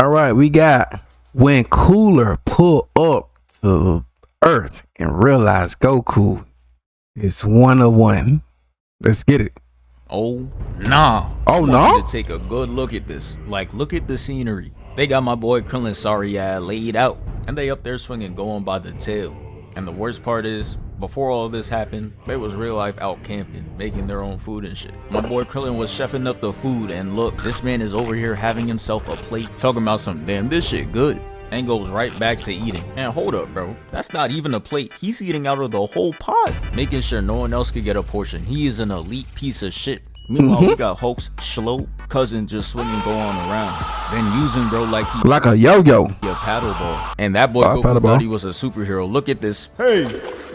All right, we got when Cooler pulled up to Earth and realized Goku is 1 of 1. Let's get it. Oh nah. Oh no. I want you to take a good look at this. Like, look at the scenery. They got my boy Krillin's sorry ass laid out, and they up there swinging, going by the tail. And the worst part is, before all this happened, they was real life out camping, making their own food and shit. My boy Krillin was chefing up the food, and look, this man is over here having himself a plate, talking about some damn this shit good, and goes right back to eating. And hold up, bro, that's not even a plate. He's eating out of the whole pot, making sure no one else could get a portion. He is an elite piece of shit. Meanwhile, we got Hulk's slow cousin just swinging, going around, then using bro like he like a yo-yo, a paddle ball. And that boy Goku thought he was a superhero. Look at this. Hey,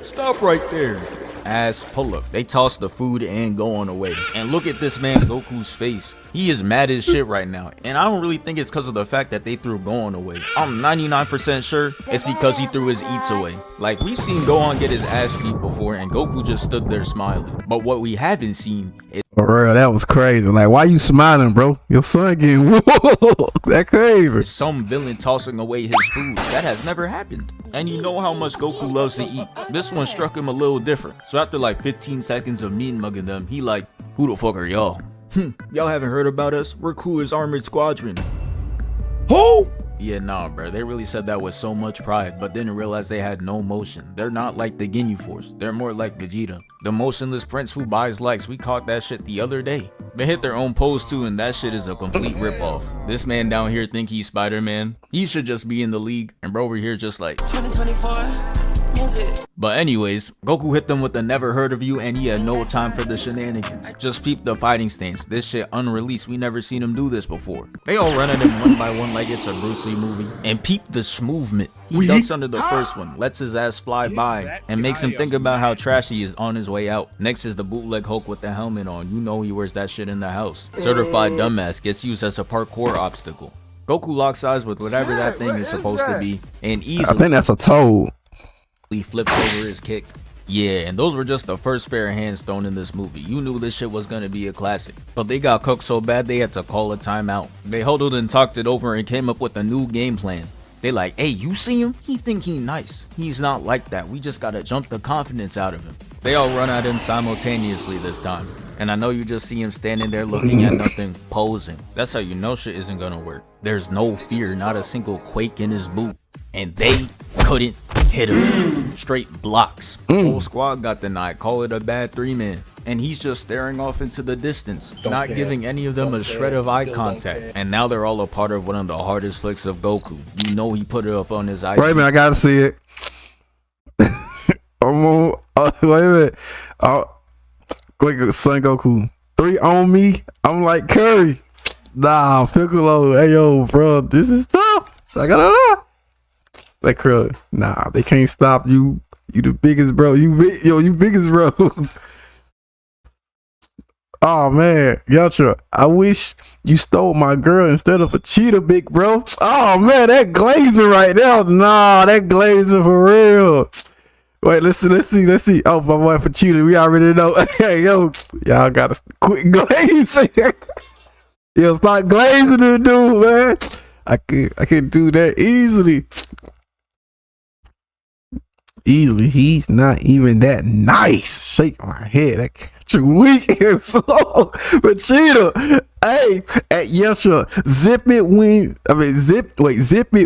stop right there. Ass pull up. They toss the food and go on away. And look at this man Goku's face. He is mad as shit right now. And I don't really think it's because of the fact that they threw Gohan away. I'm 99% sure it's because he threw his eats away. Like, we've seen Gohan get his ass beat before and Goku just stood there smiling. But what we haven't seen is, for real, that was crazy. Like, why you smiling, bro? Your son getting whooped. That crazy. Some villain tossing away his food. That has never happened. And you know how much Goku loves to eat. This one struck him a little different. So after like 15 seconds of mean mugging them, he like, who the fuck are y'all? Y'all haven't heard about us? We're Cooler's Armored Squadron. Who? Yeah, nah, bro. They really said that with so much pride, but didn't realize they had no motion. They're not like the Ginyu Force. They're more like Vegeta, the motionless prince who buys likes. We caught that shit the other day. They hit their own pose too, and that shit is a complete ripoff. This man down here think he's Spider-Man. He should just be in the league, and bro over here just like 2024. But anyways, Goku hit them with the never heard of you, and he had no time for the shenanigans. Just peep the fighting stance. This shit unreleased. We never seen him do this before. They all run at him one by one like it's a Bruce Lee movie. And peep the movement. He ducks under the first one, lets his ass fly by, and makes him think about how trashy he is on his way out. Next is the bootleg Hulk with the helmet on. You know he wears that shit in the house. Certified dumbass gets used as a parkour obstacle. Goku locks eyes with whatever that thing is supposed to be, and easily, I think that's a toad, he flips over his kick. Yeah, and those were just the first pair of hands thrown in this movie. You knew this shit was gonna be a classic. But they got cooked so bad they had to call a timeout. They huddled and talked it over and came up with a new game plan. They like, hey, you see him? He think he nice. He's not like that. We just gotta jump the confidence out of him. They all run at him simultaneously this time. And I know you just see him standing there looking at nothing, posing. That's how you know shit isn't gonna work. There's no fear, not a single quake in his boot. And they couldn't hit him. Straight blocks. Whole squad got denied. Call it a bad 3-man. And he's just staring off into the distance, not giving any of them a shred of eye contact. And now they're all a part of one of the hardest flicks of Goku. You know he put it up on his IG. Wait a minute, I gotta see it. Wait a minute. Quick, Son Goku. 3 on me. I'm like Curry. Nah, Piccolo. Hey yo, bro, this is tough. I gotta know. Like Krillin, nah, they can't stop you. You the biggest, bro. You biggest, bro. Oh man, Yatra, I wish you stole my girl instead of a cheetah, big bro. Oh man, that glazing right there. Nah, that glazing for real. Wait, let's see. Oh, my boy for cheetah, we already know. Hey, yo, y'all gotta quit glazing. Yo, stop glazing the dude, man. I can do that easily. He's not even that nice. Shake my head. That catch weak and slow. But Cheetah, hey, at Yesha, zip it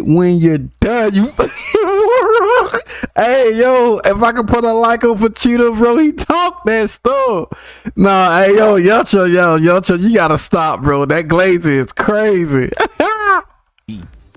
when you're done. You hey yo, if I can put a like on for Cheetah, bro, he talk that stuff. Nah, hey yo, Yesha, you gotta stop, bro. That glaze is crazy.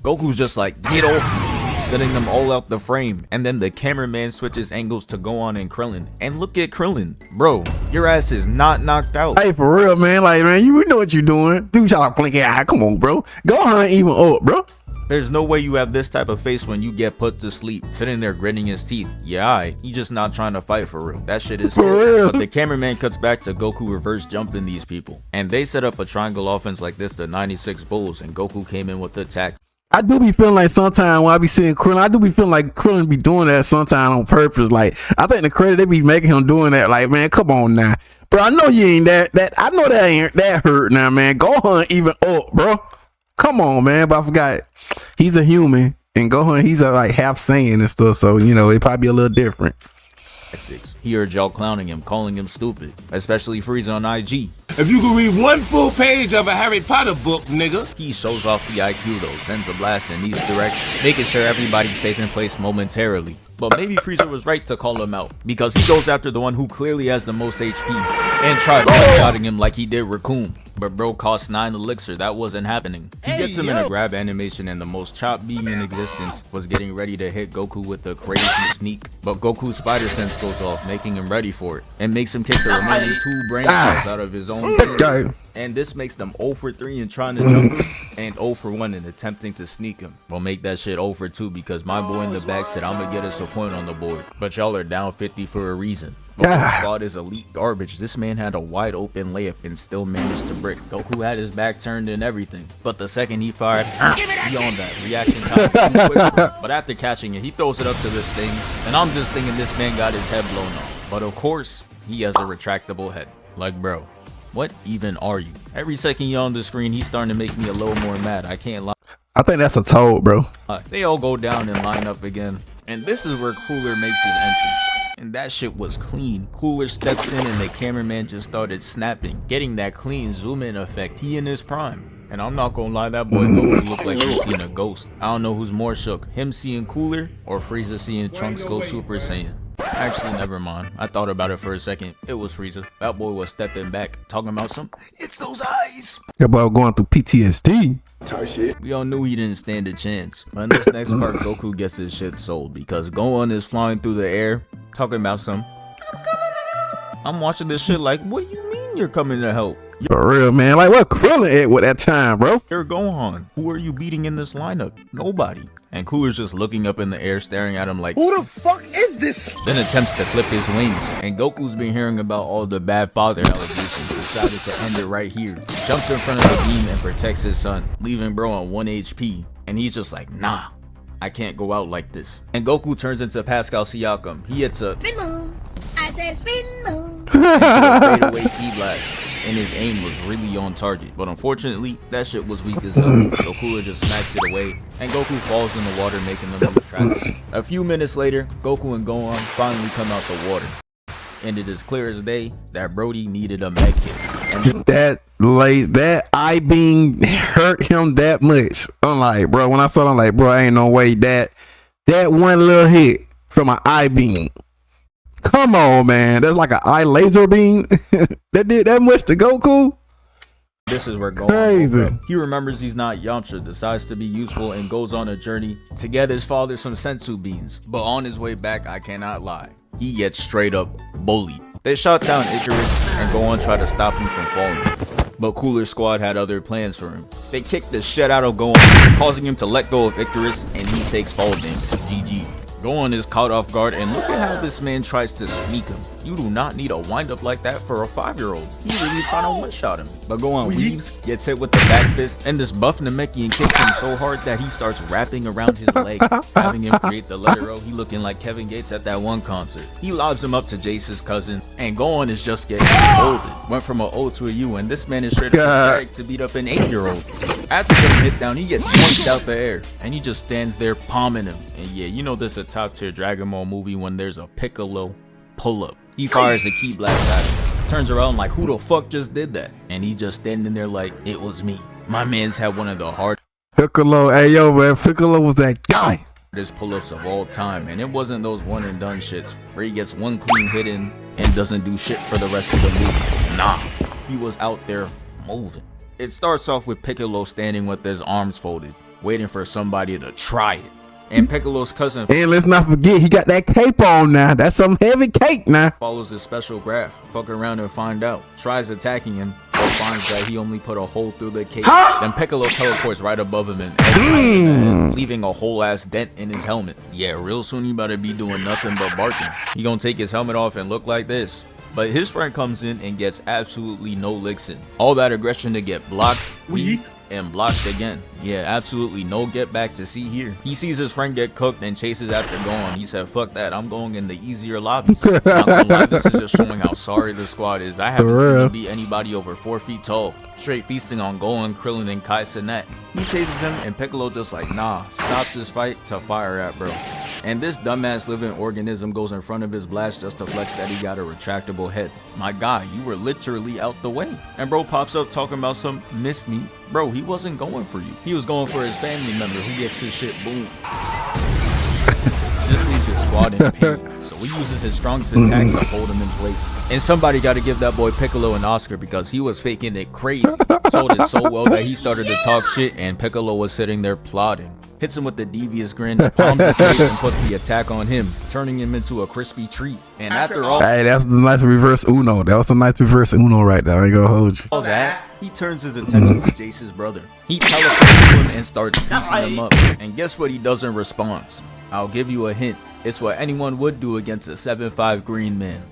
Goku's just like, get off me, setting them all out the frame, and then the cameraman switches angles to Gohan and Krillin. And look at Krillin, bro, your ass is not knocked out. Hey, for real, man, like, man, you know what you're doing. Dude, y'all blinking eye, come on, bro. Gohan even up, bro. There's no way you have this type of face when you get put to sleep, sitting there gritting his teeth. Yeah, he just not trying to fight for real. That shit is for real. But the cameraman cuts back to Goku reverse jumping these people. And they set up a triangle offense like this to 96 Bulls, and Goku came in with the attack. I do be feeling like sometimes when I be seeing Krillin, I do be feeling like Krillin be doing that sometimes on purpose. Like, I think the credit they be making him doing that. Like, man, come on now. Bro, I know you ain't that I know that ain't that hurt now, man. Gohan even up, bro. Come on, man. But I forgot. he's a human, and Gohan, he's a like half Saiyan and stuff. So you know, it probably be a little different. He heard y'all clowning him, calling him stupid, especially Frieza on IG. If you could read one full page of a Harry Potter book, nigga. He shows off the IQ though, sends a blast in each direction, making sure everybody stays in place momentarily. But maybe Frieza was right to call him out, because he goes after the one who clearly has the most HP, and tried one-shotting him like he did Raccoon. But bro cost 9 elixir, that wasn't happening. He gets him in a grab animation, and the most chopped beam in existence was getting ready to hit Goku with the crazy sneak. But Goku's spider sense goes off, making him ready for it, and makes him kick the remaining 2 brain cells out of his own team. And this makes them 0 for 3 in trying to jump him, and 0 for 1 in attempting to sneak him. We'll make that shit 0 for 2 because my boy in the back said I'm gonna get us a point on the board. But y'all are down 50 for a reason. Goku's squad is elite garbage. This man had a wide open layup and still managed to brick. Goku had his back turned and everything. But the second he fired, he on that. Reaction time was too quick for him. But after catching it, he throws it up to this thing. And I'm just thinking this man got his head blown off. But of course, he has a retractable head. Like, bro, what even are you? Every second you're on the screen, he's starting to make me a little more mad. I can't lie. I think that's a toad, bro. They all go down and line up again. And this is where Cooler makes his entrance. And that shit was clean. Cooler steps in and the cameraman just started snapping, getting that clean zoom in effect. He in his prime. And I'm not gonna lie, that boy Goku looked like he's seen a ghost. I don't know who's more shook, him seeing Cooler or Frieza seeing Trunks go Super Saiyan. Actually, never mind. I thought about it for a second. It was Frieza. That boy was stepping back, talking about it's those eyes. That boy going through PTSD. We all knew he didn't stand a chance. But in this next part, Goku gets his shit sold because Gohan is flying through the air, talking about I'm watching this shit like, what do you mean you're coming to help? For real, man. Like, what Krillin at with that time, bro? You're Gohan. Who are you beating in this lineup? Nobody. And Cooler's just looking up in the air, staring at him like, Who the fuck is this? Then attempts to clip his wings. And Goku's been hearing about all the bad father allegations. Decided to end it right here. Jumps in front of the beam and protects his son, leaving bro on 1 HP. And he's just like, nah, I can't go out like this. And Goku turns into Pascal Siakam. He hits a I said spin move. fadeaway key blast. And his aim was really on target, but unfortunately that shit was weak as hell, so Cooler just smacks it away and Goku falls in the water, making them lose track. A few minutes later, Goku and Gohan finally come out the water, and it is clear as day that Brody needed a med kit. And that eye beam hurt him that much. I'm like, bro, when I saw it, I'm like, bro, ain't no way that one little hit from an eye beam. Come on, man. That's like an eye laser beam. That did that much to Goku? This is where Gohan, he remembers he's not Yamcha, decides to be useful, and goes on a journey to get his father some sensu beans. But on his way back, I cannot lie, he gets straight up bullied. They shot down Icarus and Gohan tried to stop him from falling. But Cooler's squad had other plans for him. They kicked the shit out of Gohan, causing him to let go of Icarus, and he takes fall damage. GG. Gohan is caught off guard, and look at how this man tries to sneak him. You do not need a windup like that for a 5-year-old. He really trying to one-shot him. But Gohan weaves, gets hit with the back fist, and this buff Namekian kicks him so hard that he starts wrapping around his leg, having him create the letter O. He looking like Kevin Gates at that one concert. He lobs him up to Jace's cousin, and Gohan is just getting folded. Went from an O to a U, and this man is straight up to beat up an 8-year-old. After getting hit down, he gets yanked out the air, and he just stands there palming him. And yeah, you know this is a top tier Dragon Ball movie when there's a Piccolo pull-up. He fires a key blast at him, turns around like, who the fuck just did that? And he just standing there like, it was me. My man's had one of the hardest Piccolo, hey yo man, Piccolo was that guy. Pull-ups of all time, and it wasn't those one and done shits where he gets one clean hit in and doesn't do shit for the rest of the movie. Nah, he was out there moving. It starts off with Piccolo standing with his arms folded, waiting for somebody to try it. And Piccolo's cousin, and let's not forget, he got that cape on now. That's some heavy cape now. Follows his special graph. Fuck around and find out. Tries attacking him, but finds that he only put a hole through the cape. Then Piccolo teleports right above him and leaving a whole ass dent in his helmet. Yeah, real soon he better be doing nothing but barking. He gonna take his helmet off and look like this. But his friend comes in and gets absolutely no licks in. All that aggression to get blocked, and blocked again. Yeah, absolutely no get back to see here. He sees his friend get cooked and chases after going. He said, fuck that, I'm going in the easier lobbies. Not gonna lie, this is just showing how sorry the squad is. I haven't seen him beat anybody over 4 feet tall. Straight feasting on Gohan, Krillin, and Kai Cenat. He chases him and Piccolo just like, nah, stops his fight to fire at bro. And this dumbass living organism goes in front of his blast just to flex that he got a retractable head. My guy, you were literally out the way. And bro pops up talking about some miss me. Bro, he wasn't going for you. He was going for his family member who gets his shit boom. This leaves his squad in pain, so he uses his strongest attack to hold him in place. And somebody got to give that boy Piccolo an Oscar because he was faking it crazy. Sold it so well that he started to talk shit and Piccolo was sitting there plotting. Hits him with the devious grin, palms his face and puts the attack on him, turning him into a crispy treat. And after all, hey, that was the nice reverse Uno. That was a nice reverse Uno right there. I ain't gonna hold you. All that, he turns his attention to Jace's brother. He teleports to him and starts piecing him up. And guess what he does in response? I'll give you a hint. It's what anyone would do against a 7'5" green man.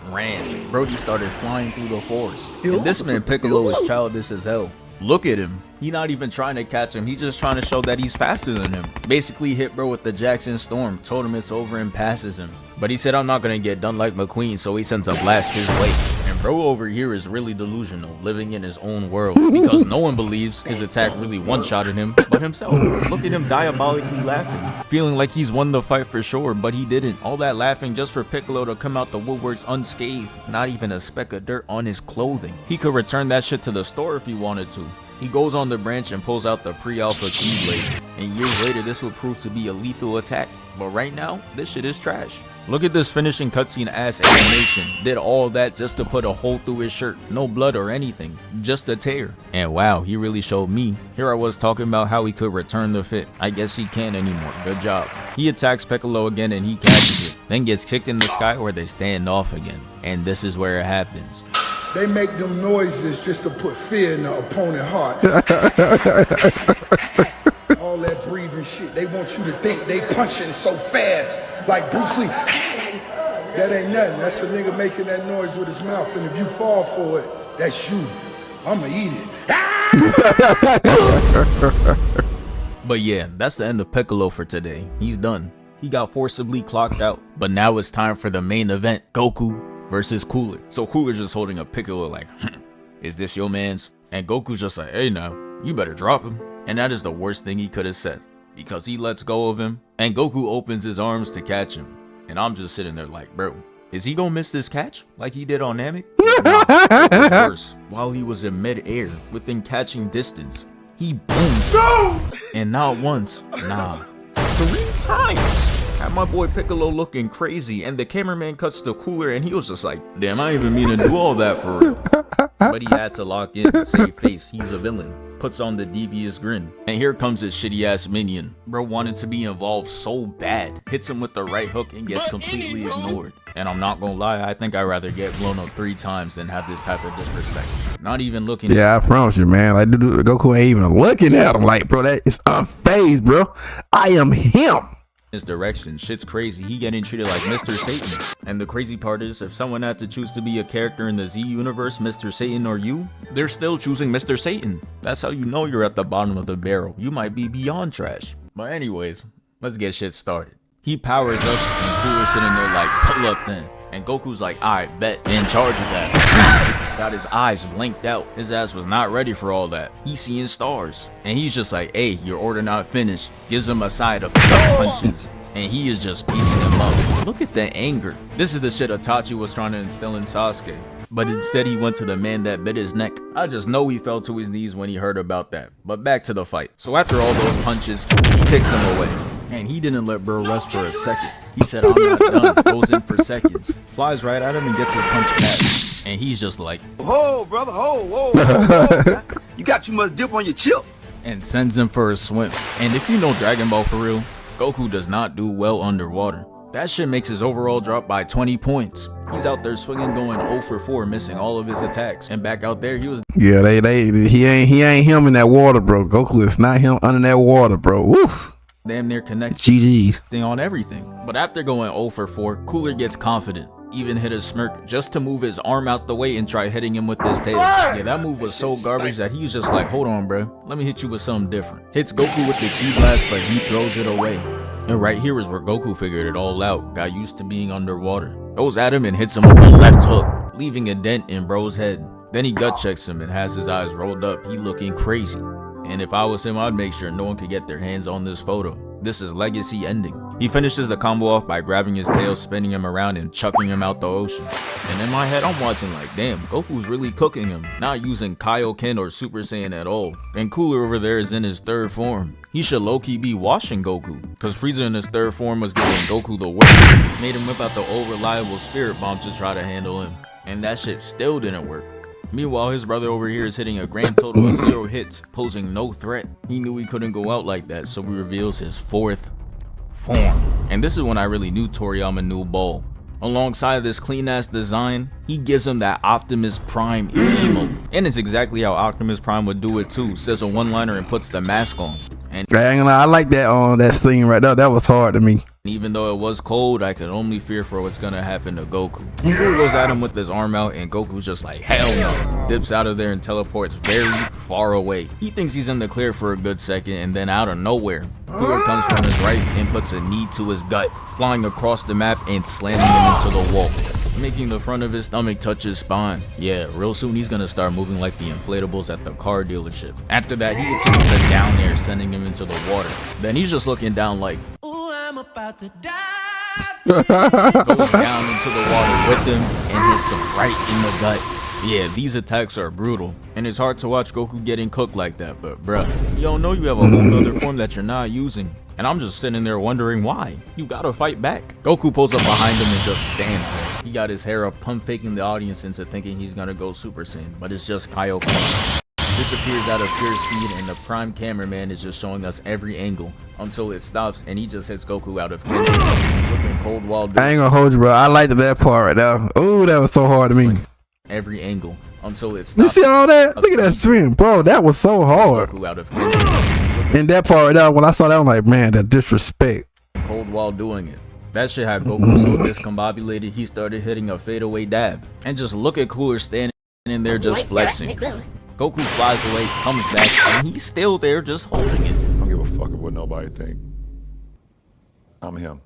Ran. Brody started flying through the forest. And this man Piccolo is childish as hell. Look at him. He not even trying to catch him. He's just trying to show that he's faster than him. Basically hit bro with the Jackson Storm. Told him it's over and passes him. But he said I'm not gonna get done like McQueen, so he sends a blast his way. And bro over here is really delusional, living in his own world. Because no one believes his attack really one-shotted him but himself. Look at him diabolically laughing. Feeling like he's won the fight for sure, but he didn't. All that laughing just for Piccolo to come out the woodworks unscathed. Not even a speck of dirt on his clothing. He could return that shit to the store if he wanted to. He goes on the branch and pulls out the pre-alpha Keyblade, and years later this would prove to be a lethal attack, but right now, this shit is trash. Look at this finishing cutscene ass animation. Did all that just to put a hole through his shirt, no blood or anything, just a tear. And wow, he really showed me. Here I was talking about how he could return the fit. I guess he can't anymore, good job. He attacks Piccolo again and he catches it, then gets kicked in the sky where they stand off again. And this is where it happens. They make them noises just to put fear in the opponent's heart. All that breathing shit, they want you to think they punching so fast, like Bruce Lee. That ain't nothing. That's a nigga making that noise with his mouth, and if you fall for it, that's you. I'ma eat it. But yeah, that's the end of Piccolo for today. He's done. He got forcibly clocked out, but now it's time for the main event, Goku versus Cooler. So Cooler's just holding a Piccolo like, is this your man's? And Goku's just like, hey now, you better drop him. And that is the worst thing he could have said, because he lets go of him and Goku opens his arms to catch him. And I'm just sitting there like, bro, is he gonna miss this catch like he did on Namek? Nah, it was worse. While he was in mid-air, within catching distance, he boomed. No! And not once, nah, 3 times. Had my boy Piccolo looking crazy, and the cameraman cuts to Cooler and he was just like, damn, I didn't even mean to do all that for real. But he had to lock in, save face, he's a villain. Puts on the devious grin. And here comes his shitty ass minion. Bro wanted to be involved so bad. Hits him with the right hook and gets completely ignored. And I'm not gonna lie, I think I'd rather get blown up 3 times than have this type of disrespect. Not even looking. Yeah, I promise you, man. Like, Goku ain't even looking at him. Like, bro, that is unfazed, bro. I am him. His direction, shit's crazy. He getting treated like Mr. Satan. And the crazy part is, if someone had to choose to be a character in the Z universe, Mr. Satan or you, they're still choosing Mr. Satan. That's how you know you're at the bottom of the barrel. You might be beyond trash. But anyways, let's get shit started. He powers up and Cooler's sitting there like, pull up then. And Goku's like, I bet, and charges at him. Got his eyes blinked out. His ass was not ready for all that. He's seeing stars. And he's just like, hey, your order not finished. Gives him a side of punches. And he is just piecing him up. Look at the anger. This is the shit Itachi was trying to instill in Sasuke. But instead he went to the man that bit his neck. I just know he fell to his knees when he heard about that. But back to the fight. So after all those punches, he kicks him away. And he didn't let bro rest for a second. He said, I'm not done. Goes in for seconds. Flies right at him and gets his punch catch. And he's just like, Whoa, brother, whoa. You got too much dip on your chip. And sends him for a swim. And if you know Dragon Ball for real, Goku does not do well underwater. That shit makes his overall drop by 20 points. He's out there swinging, going 0 for 4, missing all of his attacks. And back out there, he was... Yeah, he ain't him in that water, bro. Goku is not him under that water, bro. Woof. damn near connected GG's on everything. But after going 0 for 4, Cooler gets confident. even hit a smirk just to move his arm out the way and try hitting him with his tail. Yeah, that move was so garbage that he was just like, hold on, bro. Let me hit you with something different. Hits Goku with the ki blast, but he throws it away. And right here is where Goku figured it all out. Got used to being underwater. Goes at him and hits him with the left hook, leaving a dent in bro's head. Then he gut checks him and has his eyes rolled up. He looking crazy. And if I was him, I'd make sure no one could get their hands on this photo. This is legacy ending. He finishes the combo off by grabbing his tail, spinning him around, and chucking him out the ocean. And in my head, I'm watching like, damn, Goku's really cooking him. Not using Kaioken or Super Saiyan at all. And Cooler over there is in his third form. He should low-key be washing Goku, cause Frieza in his third form was giving Goku the whip. Made him whip out the old reliable spirit bomb to try to handle him. And that shit still didn't work. Meanwhile, his brother over here is hitting a grand total of 0 hits, posing no threat. He knew he couldn't go out like that, so he reveals his fourth form. And this is when I really knew Toriyama knew ball. Alongside this clean ass design, he gives him that Optimus Prime emote. And it's exactly how Optimus Prime would do it too. Says a one-liner and puts the mask on. And I like that that scene right there. That was hard to me. Even though it was cold, I could only fear for what's gonna happen to Goku. Goku goes at him with his arm out, and Goku's just like, hell no. Dips out of there and teleports very far away. He thinks he's in the clear for a good second, and then out of nowhere, Cooler comes from his right and puts a knee to his gut, flying across the map and slamming him into the wall, making the front of his stomach touch his spine. Yeah, real soon he's gonna start moving like the inflatables at the car dealership. After that, he hits him with the down air, sending him into the water. Then he's just looking down like, ooh, I'm about to die. Goes down into the water with him and hits him right in the gut. Yeah, these attacks are brutal, and it's hard to watch Goku getting cooked like that, but bruh, you don't know you have a whole other form that you're not using. And I'm just sitting there wondering why. You gotta fight back. Goku pulls up behind him and just stands there. He got his hair up, pump faking the audience into thinking he's gonna go Super Saiyan, but it's just Kaioken. Disappears out of pure speed, and the prime cameraman is just showing us every angle until it stops, and he just hits Goku out of thin air, looking cold while doing. I ain't gonna hold you, bro. I liked that part right now. Oh, that was so hard to me. Every angle until it stops. You see all that? Look at that swim, bro. That was so hard. Goku out of thin air. And that part right now, when I saw that, I'm like, man, that disrespect. Cold while doing it. That shit had Goku so discombobulated, he started hitting a fadeaway dab. And just look at Cooler standing in there just flexing. Goku flies away, comes back, and he's still there just holding it. I don't give a fuck what nobody think. I'm him.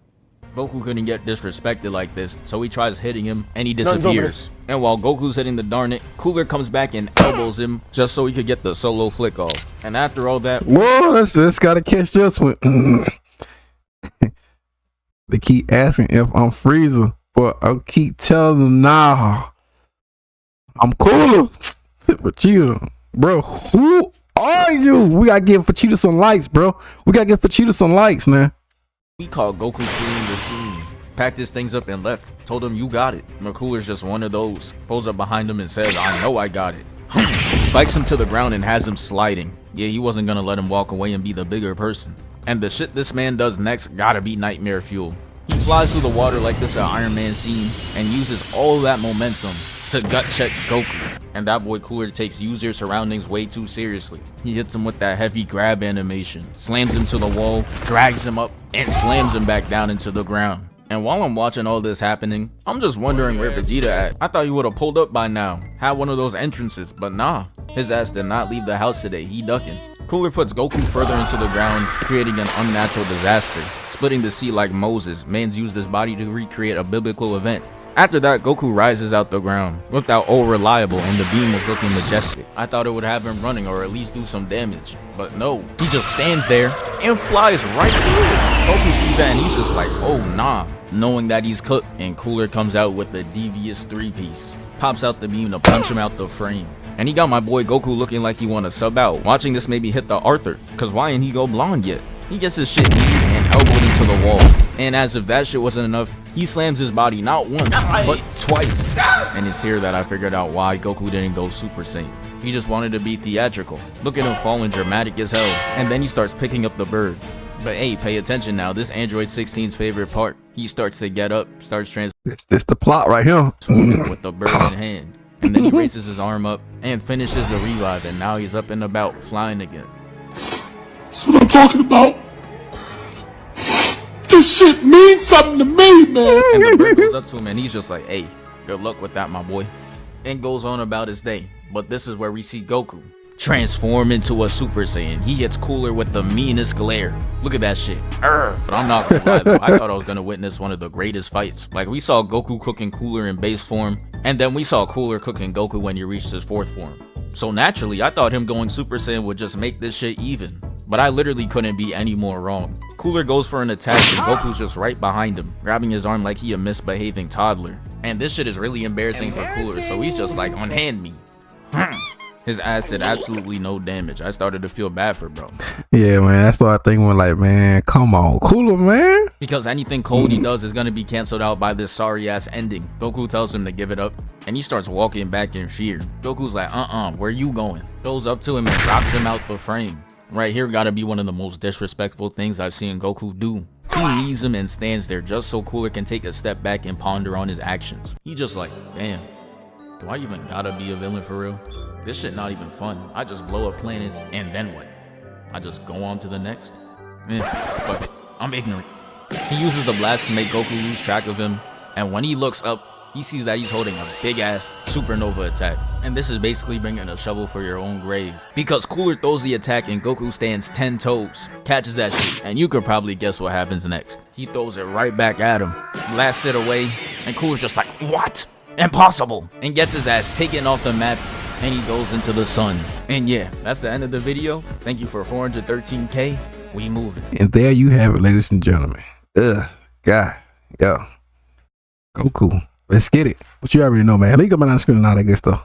Goku couldn't get disrespected like this, so he tries hitting him, and he disappears. And while Goku's hitting the darn it, Cooler comes back and elbows him just so he could get the solo flick off. And after all that, whoa, let's gotta catch this one. They keep asking if I'm Frieza, but I keep telling them, nah, I'm Cooler. Vegeta, bro, who are you? We gotta give Vegeta some likes, bro. We gotta give Vegeta some likes, man. We called Goku fleeing the scene, packed his things up and left, told him you got it. McCooler's just one of those, pulls up behind him and says, I know I got it. Spikes him to the ground and has him sliding. Yeah, he wasn't gonna let him walk away and be the bigger person. And the shit this man does next gotta be nightmare fuel. He flies through the water like this Iron Man scene and uses all that momentum to gut check Goku. And that boy Cooler takes user surroundings way too seriously. He hits him with that heavy grab animation, slams him to the wall, drags him up, and slams him back down into the ground. And while I'm watching all this happening, I'm just wondering where Vegeta at. I thought he would have pulled up by now, had one of those entrances, but nah. His ass did not leave the house today, he ducking. Cooler puts Goku further into the ground, creating an unnatural disaster. Splitting the sea like Moses, man's used his body to recreate a biblical event. After that, Goku rises out the ground, looked out all reliable, and the beam was looking majestic. I thought it would have him running or at least do some damage, but no, he just stands there and flies right through it. Goku sees that and he's just like, oh nah, knowing that he's cooked, and Cooler comes out with the devious 3-piece. Pops out the beam to punch him out the frame. And he got my boy Goku looking like he wanna sub out. Watching this made me hit the Arthur, cause why ain't he go blonde yet? He gets his shit kneed and elbowed into the wall. And as if that shit wasn't enough, he slams his body not once, but twice. And it's here that I figured out why Goku didn't go Super Saiyan. He just wanted to be theatrical. Look at him falling dramatic as hell. And then he starts picking up the bird. But hey, pay attention now, this Android 16's favorite part. He starts to get up, starts This the plot right here. with the bird in hand. And then he raises his arm up and finishes the revive, and now he's up and about, flying again. That's what I'm talking about. Do This shit means something to me, man. And the bird goes up to him and he's just like, hey, good luck with that, my boy. And goes on about his day. But this is where we see Goku transform into a Super Saiyan. He gets cooler with the meanest glare. Look at that shit. But I'm not gonna lie though, I thought I was gonna witness one of the greatest fights. Like, we saw Goku cooking Cooler in base form, and then we saw Cooler cooking Goku when he reached his 4th form. So naturally, I thought him going Super Saiyan would just make this shit even. But I literally couldn't be any more wrong. Cooler goes for an attack and Goku's just right behind him, grabbing his arm like he a misbehaving toddler. And this shit is really embarrassing for Cooler, so he's just like, unhand me. His ass did absolutely no damage. I started to feel bad for bro. Yeah, man. I started thinking like, man, come on, Cooler, man. Because anything Cody does is gonna be canceled out by this sorry ass ending. Goku tells him to give it up, and he starts walking back in fear. Goku's like, where you going? Goes up to him and drops him out the frame. Right here gotta be one of the most disrespectful things I've seen Goku do. He knees him and stands there just so Cooler can take a step back and ponder on his actions. He just like, damn, do I even gotta be a villain for real? This shit not even fun. I just blow up planets and then what? I just go on to the next? Fuck it. I'm ignorant. He uses the blast to make Goku lose track of him, and when he looks up, he sees that he's holding a big ass supernova attack. And this is basically bringing a shovel for your own grave. Because Cooler throws the attack and Goku stands 10 toes, catches that shit, and you could probably guess what happens next. He throws it right back at him, blasts it away, and Cooler's just like, what? Impossible! And gets his ass taken off the map, and he goes into the sun. And yeah, that's the end of the video. Thank you for 413K. We moving. And there you have it, ladies and gentlemen. God, yo, Goku. Let's get it. But you already know, man. Link up on the screen and all that good stuff.